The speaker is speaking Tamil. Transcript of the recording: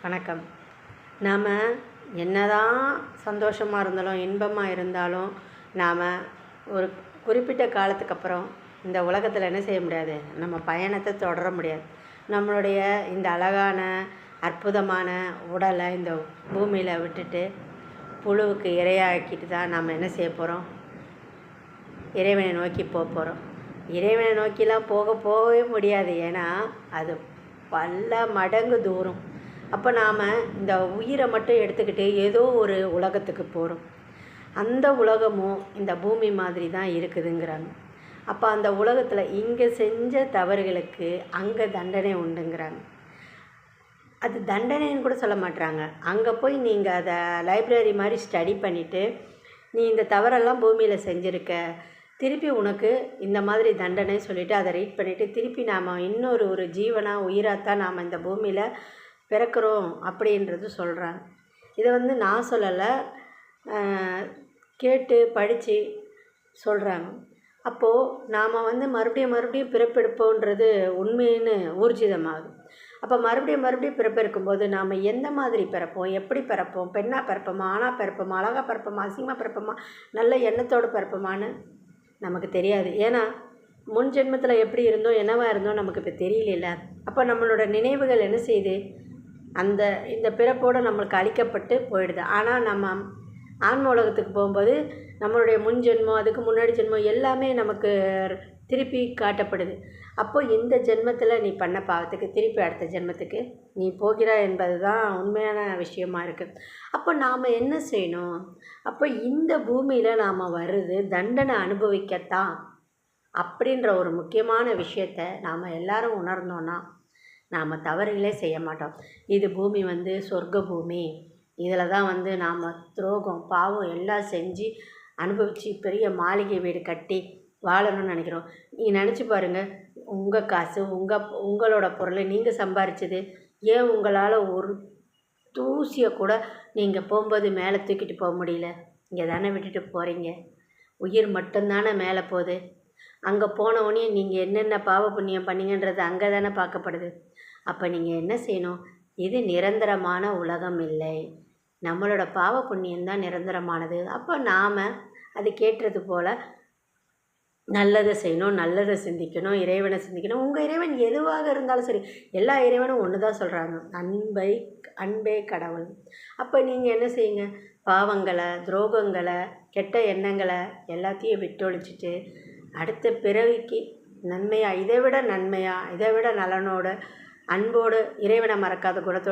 வணக்கம். நாம் என்னதான் சந்தோஷமாக இருந்தாலும் இன்பமாக இருந்தாலும் நாம் ஒரு குறிப்பிட்ட காலத்துக்கு அப்புறம் இந்த உலகத்தில் என்ன செய்ய முடியாது, நம்ம பயணத்தை தொடர முடியாது. நம்மளுடைய இந்த அழகான அற்புதமான உடலை இந்த பூமியில் விட்டுட்டு புழுவுக்கு இரையாக்கிட்டு தான் நாம் என்ன செய்ய போகிறோம், இறைவனை நோக்கி போகிறோம். இறைவனை நோக்கிலாம் போகவே முடியாது, ஏன்னா அது பல மடங்கு தூரம். அப்போ நாம் இந்த உயிரை மட்டும் எடுத்துக்கிட்டு ஏதோ ஒரு உலகத்துக்கு போகிறோம். அந்த உலகமும் இந்த பூமி மாதிரி தான் இருக்குதுங்கிறாங்க. அப்போ அந்த உலகத்தில் இங்கே செஞ்ச தவறுகளுக்கு அங்கே தண்டனை உண்டுங்கிறாங்க. அது தண்டனைன்னு கூட சொல்ல மாட்டுறாங்க. அங்கே போய் நீங்கள் அதை லைப்ரரி மாதிரி ஸ்டடி பண்ணிவிட்டு, நீ இந்த தவறெல்லாம் பூமியில் செஞ்சுருக்க, திருப்பி உனக்கு இந்த மாதிரி தண்டனை சொல்லிவிட்டு அதை ரீட் பண்ணிவிட்டு திருப்பி நாம் இன்னொரு ஜீவனாக உயிராகத்தான் நாம் இந்த பூமியில் பிறக்கிறோம் அப்படின்றது சொல்கிறாங்க. இதை நான் சொல்லலை, கேட்டு படித்து சொல்கிறாங்க. அப்போது நாம் மறுபடியும் பிறப்பெடுப்போன்றது உண்மைன்னு ஊர்ஜிதமாகுது. அப்போ மறுபடியும் பிறப்பெடுக்கும்போது நாம் எந்த மாதிரி பிறப்போம், எப்படி பிறப்போம், பெண்ணாக பிறப்போமா, ஆணாக பிறப்போமா, அழகாக பிறப்போமா, அசிங்கமாக பிறப்போமா, நல்ல எண்ணத்தோடு பிறப்போமான்னு நமக்கு தெரியாது. ஏன்னா முன் ஜென்மத்தில் எப்படி இருந்தோம், என்னவாக இருந்தோம் நமக்கு இப்போ தெரியல. அப்போ நம்மளோட நினைவுகள் என்ன செய்யுது, இந்த பிறப்போடு நம்மளுக்கு அழிக்கப்பட்டு போயிடுது. ஆனால் நம்ம ஆன்ம உலகத்துக்கு போகும்போது நம்மளுடைய முன் ஜென்மம், அதுக்கு முன்னாடி ஜென்மம் எல்லாமே நமக்கு திருப்பி காட்டப்படுது. அப்போ இந்த ஜென்மத்தில் நீ பண்ண பாவத்துக்கு திருப்பி அடுத்த ஜென்மத்துக்கு நீ போகிறாய் என்பது தான் உண்மையான விஷயமா இருக்குது. அப்போ நாம் என்ன செய்யணும், அப்போ இந்த பூமியில் நாம் வருது தண்டனை அனுபவிக்கத்தான் அப்படின்ற ஒரு முக்கியமான விஷயத்தை நாம் எல்லாரும் உணர்ந்தோன்னா நாம் தவறுகளே செய்ய மாட்டோம். இது பூமி சொர்க்க பூமி, இதில் தான் நாம் துரோகம் பாவம் எல்லாம் செஞ்சு அனுபவித்து பெரிய மாளிகை வீடு கட்டி வாழணும்னு நினைக்கிறோம். நீங்கள் நினச்சி பாருங்கள், உங்கள் காசு உங்களோட பொருளை நீங்கள் சம்பாரிச்சது, ஏன் உங்களால் ஒரு தூசியை கூட நீங்கள் போகும்போது மேலே தூக்கிட்டு போக முடியல? இங்கே தானே விட்டுட்டு போகிறீங்க. உயிர் மட்டும்தானே மேலே போகுது. அங்கே போனவுடனே நீங்கள் என்னென்ன பாவ புண்ணியம் பண்ணீங்கன்றது அங்கே தானே பார்க்கப்படுது. அப்போ நீங்கள் என்ன செய்யணும், இது நிரந்தரமான உலகம் இல்லை, நம்மளோட பாவ புண்ணியம்தான் நிரந்தரமானது. அப்போ நாம் அது கேட்டது போல் நல்லதை செய்யணும், நல்லதை சிந்திக்கணும், இறைவனை சிந்திக்கணும். உங்கள் இறைவன் எதுவாக இருந்தாலும் சரி, எல்லா இறைவனும் ஒன்று தான் சொல்கிறாங்க, அன்பே கடவுள். அப்போ நீங்கள் என்ன செய்யுங்க, பாவங்களை, துரோகங்களை, கெட்ட எண்ணங்களை எல்லாத்தையும் விட்டொழிச்சிட்டு அடுத்த பிறவிக்கு நன்மையாக, இதை விட நன்மையாக, இதை விட நலனோடு அன்போடு இறைவனை மறக்காத குணத்தோடு